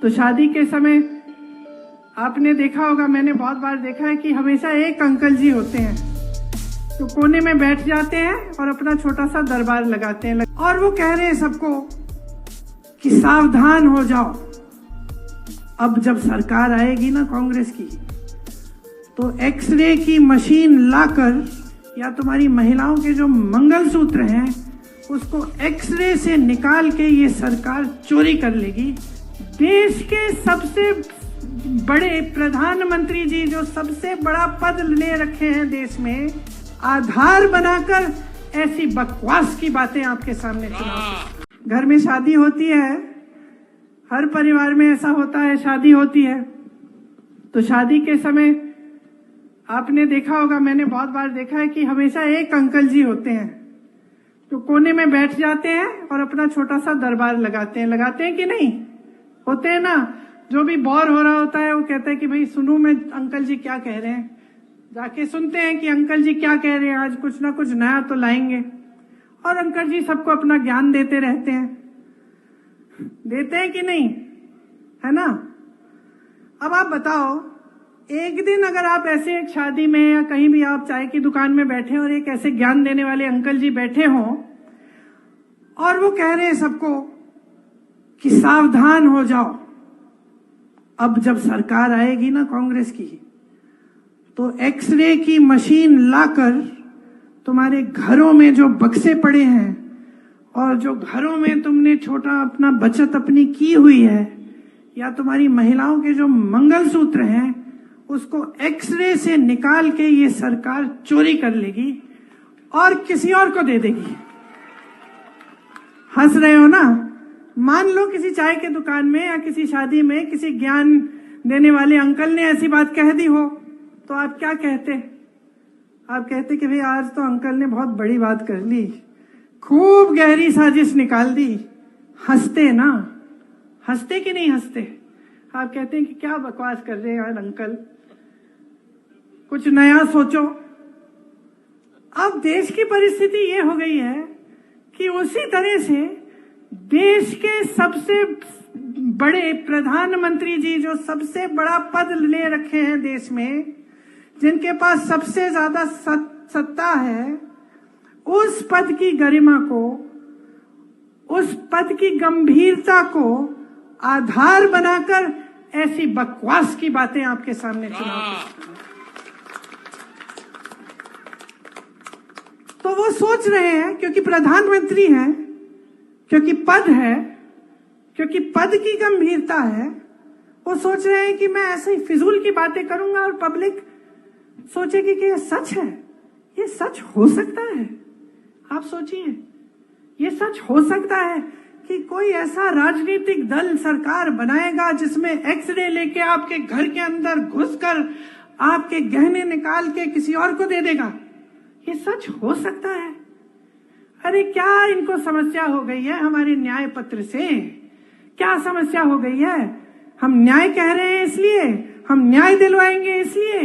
तो शादी के समय आपने देखा होगा, मैंने बहुत बार देखा है कि हमेशा एक अंकल जी होते हैं तो कोने में बैठ जाते हैं और अपना छोटा सा दरबार लगाते हैं और वो कह रहे हैं सबको कि सावधान हो जाओ, अब जब सरकार आएगी ना कांग्रेस की तो एक्सरे की मशीन लाकर या तुम्हारी महिलाओं के जो मंगलसूत्र हैं उसको एक्सरे से निकाल के ये सरकार चोरी कर लेगी। देश के सबसे बड़े प्रधानमंत्री जी जो सबसे बड़ा पद ले रखे हैं देश में, आधार बनाकर ऐसी बकवास की बातें आपके सामने सुनाते। घर में शादी होती है, हर परिवार में ऐसा होता है, शादी होती है तो शादी के समय आपने देखा होगा, मैंने बहुत बार देखा है कि हमेशा एक अंकल जी होते हैं तो कोने में बैठ जाते हैं और अपना छोटा सा दरबार लगाते हैं कि नहीं? होते हैं ना, जो भी बोर हो रहा होता है वो कहता है कि भाई सुनूं मैं अंकल जी क्या कह रहे हैं, जाके सुनते हैं कि अंकल जी क्या कह रहे हैं, आज कुछ ना कुछ नया तो लाएंगे। और अंकल जी सबको अपना ज्ञान देते रहते हैं कि नहीं, है ना? अब आप बताओ, एक दिन अगर आप ऐसे एक शादी में या कहीं भी आप चाय की दुकान में बैठे और एक ऐसे ज्ञान देने वाले अंकल जी बैठे हों और वो कह रहे हैं सबको कि सावधान हो जाओ, अब जब सरकार आएगी ना कांग्रेस की तो एक्सरे की मशीन लाकर तुम्हारे घरों में जो बक्से पड़े हैं और जो घरों में तुमने छोटा अपना बचत अपनी की हुई है या तुम्हारी महिलाओं के जो मंगलसूत्र हैं उसको एक्सरे से निकाल के ये सरकार चोरी कर लेगी और किसी और को दे देगी। हंस रहे हो ना? मान लो किसी चाय के दुकान में या किसी शादी में किसी ज्ञान देने वाले अंकल ने ऐसी बात कह दी हो तो आप क्या कहते? आप कहते कि भाई आज तो अंकल ने बहुत बड़ी बात कर ली, खूब गहरी साजिश निकाल दी। हंसते ना? हंसते कि नहीं हंसते? आप कहते हैं कि क्या बकवास कर रहे हैं यार अंकल, कुछ नया सोचो। अब देश की परिस्थिति ये हो गई है कि उसी तरह से देश के सबसे बड़े प्रधानमंत्री जी जो सबसे बड़ा पद ले रखे हैं देश में, जिनके पास सबसे ज्यादा सत्ता है, उस पद की गरिमा को, उस पद की गंभीरता को आधार बनाकर ऐसी बकवास की बातें आपके सामने सुनाते। तो वो सोच रहे हैं क्योंकि प्रधानमंत्री हैं, क्योंकि पद है, क्योंकि पद की गंभीरता है, वो सोच रहे हैं कि मैं ऐसे ही फिजूल की बातें करूंगा और पब्लिक सोचेगी कि ये सच है। ये सच हो सकता है? आप सोचिए, ये सच हो सकता है कि कोई ऐसा राजनीतिक दल सरकार बनाएगा जिसमें एक्सरे लेके आपके घर के अंदर घुसकर आपके गहने निकाल के किसी और को दे देगा? ये सच हो सकता है? अरे क्या इनको समस्या हो गई है हमारे न्याय पत्र से? क्या समस्या हो गई है? हम न्याय कह रहे हैं इसलिए, हम न्याय दिलवाएंगे इसलिए